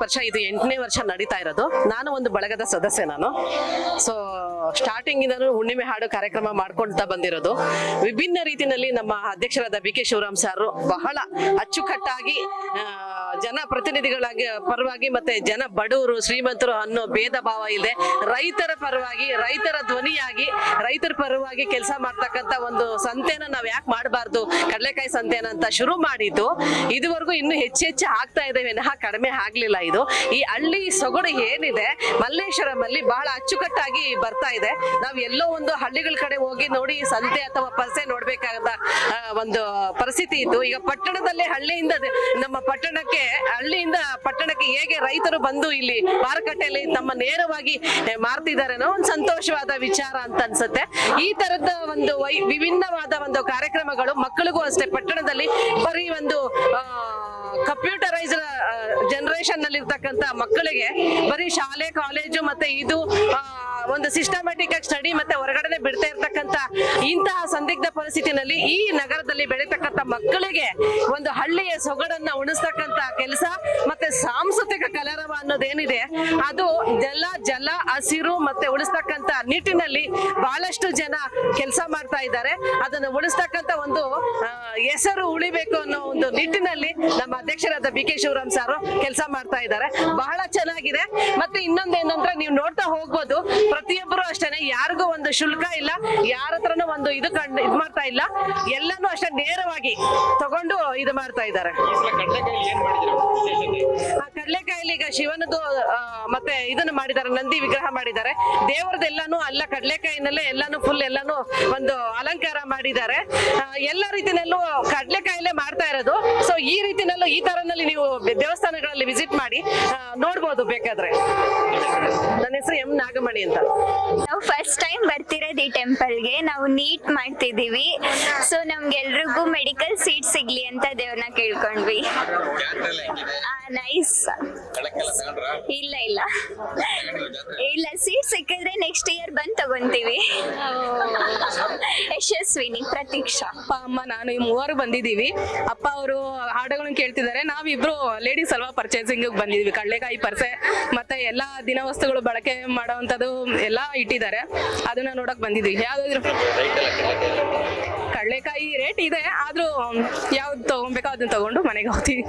ವರ್ಷ, ಇದು 8ನೇ ವರ್ಷ ನಡೀತಾ ಇರೋದು. ನಾನು ಒಂದು ಬಳಗದ ಸದಸ್ಯೆ. ನಾನು ಸೊ ಸ್ಟಾರ್ಟಿಂಗ್ ಇಂದನೂ ಹುಣ್ಣಿಮೆ ಹಾಡು ಕಾರ್ಯಕ್ರಮ ಮಾಡ್ಕೊಳ್ತಾ ಬಂದಿರೋದು. ವಿಭಿನ್ನ ರೀತಿಯಲ್ಲಿ ನಮ್ಮ ಅಧ್ಯಕ್ಷರಾದ ಬಿ ಕೆ ಶಿವರಾಮ್ ಸರ್ ಬಹಳ ಅಚ್ಚುಕಟ್ಟಾಗಿ ಜನಪ್ರತಿನಿಧಿಗಳಾಗಿ ಪರವಾಗಿ ಮತ್ತೆ ಜನ ಬಡವರು ಶ್ರೀಮಂತರು ಅನ್ನೋ ಭೇದ ಭಾವ ಇದೆ, ರೈತರ ಪರವಾಗಿ, ರೈತರ ಧ್ವನಿಯಾಗಿ, ರೈತರ ಪರವಾಗಿ ಕೆಲಸ ಮಾಡ್ತಕ್ಕಂತ ಒಂದು ಸಂತೆನ ನಾವ್ ಯಾಕೆ ಮಾಡಬಾರ್ದು, ಕಡಲೆಕಾಯಿ ಸಂತೆನ ಅಂತ ಶುರು ಮಾಡಿದ್ದು. ಇದುವರೆಗೂ ಇನ್ನು ಹೆಚ್ಚೆಚ್ಚು ಆಗ್ತಾ ಇದೆ ವಿನಃ ಕಡಿಮೆ ಆಗ್ಲಿಲ್ಲ. ಇದು ಈ ಹಳ್ಳಿ ಸೊಗಡು ಏನಿದೆ ಮಲ್ಲೇಶ್ವರಮಲ್ಲಿ ಬಹಳ ಅಚ್ಚುಕಟ್ಟಾಗಿ ಬರ್ತಾ ಇದೆ. ನಾವ್ ಎಲ್ಲೋ ಒಂದು ಹಳ್ಳಿಗಳ ಕಡೆ ಹೋಗಿ ನೋಡಿ ಸಂತೆ ಅಥವಾ ಪರ್ಸೆ ನೋಡ್ಬೇಕಾದ ಒಂದು ಪರಿಸ್ಥಿತಿ ಇತ್ತು. ಈಗ ಪಟ್ಟಣದಲ್ಲೇ ಹಳ್ಳಿಯಿಂದ ನಮ್ಮ ಪಟ್ಟಣಕ್ಕೆ, ಹಳ್ಳಿಯಿಂದ ಪಟ್ಟಣಕ್ಕೆ ಹೇಗೆ ರೈತರು ಬಂದು ಇಲ್ಲಿ ಮಾರುಕಟ್ಟೆಯಲ್ಲಿ ತಮ್ಮ ನೇರವಾಗಿ ಮಾರ್ತಿದ್ದಾರೆ ಅನ್ನೋ ಒಂದು ಸಂತೋಷವಾದ ವಿಚಾರ ಅಂತ ಅನ್ಸುತ್ತೆ. ಈ ತರದ ಒಂದು ವಿಭಿನ್ನವಾದ ಒಂದು ಕಾರ್ಯಕ್ರಮಗಳು ಮಕ್ಕಳಿಗೂ ಅಷ್ಟೇ. ಪಟ್ಟಣದಲ್ಲಿ ಬರೀ ಒಂದು ಕಂಪ್ಯೂಟರೈಸ್ಡ್ ಜನರೇಷನ್ ನಲ್ಲಿ ಇರ್ತಕ್ಕಂತ ಮಕ್ಕಳಿಗೆ ಬರೀ ಶಾಲೆ, ಕಾಲೇಜು ಮತ್ತೆ ಇದು ಒಂದು ಸಿಸ್ಟಮ್ಯಾಟಿಕ್ ಆಗಿ ಸ್ಟಡಿ ಮತ್ತೆ ಹೊರಗಡೆ ಬಿಡ್ತಾ ಇರ್ತಕ್ಕಂತ ಇಂತಹ ಸಂದಿಗ್ಧ ಪರಿಸ್ಥಿತಿನಲ್ಲಿ ಈ ನಗರದಲ್ಲಿ ಬೆಳೀತಕ್ಕಂತ ಮಕ್ಕಳಿಗೆ ಒಂದು ಹಳ್ಳಿಯ ಸೊಗಡನ್ನ ಉಣಿಸ್ತಕ್ಕಂತ ಕೆಲಸ ಮತ್ತೆ ಸಾಂಸ್ಕೃತಿಕ ಕಲರವ ಅನ್ನೋದೇನಿದೆ ಅದು ಜಲ ಹಸಿರು ಮತ್ತೆ ಉಳಿಸ್ತಕ್ಕಂತ ನಿಟ್ಟಿನಲ್ಲಿ ಬಹಳಷ್ಟು ಜನ ಕೆಲಸ ಮಾಡ್ತಾ ಇದ್ದಾರೆ. ಅದನ್ನು ಉಳಿಸ್ತಕ್ಕಂತ ಒಂದು ಹೆಸರು ಉಳಿಬೇಕು ಅನ್ನೋ ಒಂದು ನಿಟ್ಟಿನಲ್ಲಿ ನಮ್ಮ ಅಧ್ಯಕ್ಷರಾದ ಬಿ ಕೆ ಶಿವರಾಮ್ ಸರ್ ಕೆಲಸ ಮಾಡ್ತಾ ಇದ್ದಾರೆ. ಬಹಳ ಚೆನ್ನಾಗಿದೆ. ಮತ್ತೆ ಇನ್ನೊಂದೇನಂದ್ರೆ ನೀವು ನೋಡ್ತಾ ಹೋಗ್ಬೋದು, ಪ್ರತಿಯೊಬ್ಬರು ಅಷ್ಟೇನೆ, ಯಾರಿಗೂ ಒಂದು ಶುಲ್ಕ ಇಲ್ಲ, ಯಾರ ಹತ್ರನೂ ಒಂದು ಇದು ಮಾಡ್ತಾ ಇಲ್ಲ, ಎಲ್ಲಾನು ಅಷ್ಟೇ ನೇರವಾಗಿ ತಗೊಂಡು ಇದು ಮಾಡ್ತಾ ಇದ್ದಾರೆ. ಕಡಲೆಕಾಯಲ್ಲಿ ಈಗ ಶಿವನದು ಮತ್ತೆ ಇದನ್ನು ಮಾಡಿದ್ದಾರೆ, ನಂದಿ ವಿಗ್ರಹ ಮಾಡಿದ್ದಾರೆ. ದೇವರದೆಲ್ಲಾನು ಅಲ್ಲ, ಕಡಲೆಕಾಯಿನಲ್ಲೇ ಎಲ್ಲಾನು ಫುಲ್ ಎಲ್ಲಾನು ಒಂದು ಅಲಂಕಾರ ಮಾಡಿದ್ದಾರೆ. ಎಲ್ಲ ರೀತಿನಲ್ಲೂ ಕಡಲೆಕಾಯಲ್ಲೇ ಮಾಡ್ತಾ ಇರೋದು. ಸೊ ಈ ರೀತಿನಲ್ಲೂ ಈ ತರನಲ್ಲಿ ನೀವು ದೇವಸ್ಥಾನಗಳಲ್ಲಿ ವಿಸಿಟ್ ಮಾಡಿ ನೋಡ್ಬೋದು ಬೇಕಾದ್ರೆ. ನನ್ನ ಹೆಸರು ಎಂ ನಾಗಮಣಿ ಅಂತ. ನಾವು ಫಸ್ಟ್ ಟೈಮ್ ಬರ್ತಿರೋದು ಈ ಟೆಂಪಲ್ಗೆ. ನಾವು ನೀಟ್ ಮಾಡ್ತಿದೀವಿ. ಸೊ ನಮ್ಗೆಲ್ರಿಗೂ ಮೆಡಿಕಲ್ ಸೀಟ್ ಸಿಗ್ಲಿ ಅಂತ ದೇವ್ರನ್ನ ಕೇಳ್ಕೊಂಡ್ವಿ. ನೈಸ್. ಇಲ್ಲ ಇಲ್ಲ ಇಲ್ಲ, ಸೀಟ್ ಸಿಕ್ಕಿದ್ರೆ ನೆಕ್ಸ್ಟ್ ಇಯರ್ ಬಂದ್ ತಗೊಂತೀವಿ. ಯಶಸ್ವಿನಿ, ಪ್ರತೀಕ್ಷಾ. ಅಪ್ಪ ಅಮ್ಮ ನಾನು ಈ ಮೂವರು ಬಂದಿದ್ದೀವಿ. ಅಪ್ಪ ಅವರು ಹಾಡುಗಳನ್ನ ಕೇಳ್ತಿದ್ದಾರೆ. ನಾವಿಬ್ರು ಲೇಡೀಸ್ ಅಲ್ವಾ ಪರ್ಚೇಸಿಂಗ್ ಬಂದಿದ್ವಿ. ಕಡಲೆಕಾಯಿ ಪರ್ಸೆ ಮತ್ತೆ ಎಲ್ಲಾ ದಿನ ವಸ್ತುಗಳು ಬಳಕೆ ಮಾಡೋವಂಥದ್ದು ಎಲ್ಲ ಇಟ್ಟಿದ್ದಾರೆ, ಅದನ್ನ ನೋಡಕ್ ಬಂದಿದ್ವಿ. ಯಾವ್ದಾದ್ರು ಕಡಲೆಕಾಯಿ ರೇಟ್ ಇದೆ, ಆದ್ರೂ ಯಾವ್ದು ತಗೊಬೇಕೋ ಅದನ್ನ ತಗೊಂಡು ಮನೆಗೆ ಹೋಗ್ತೀವಿ.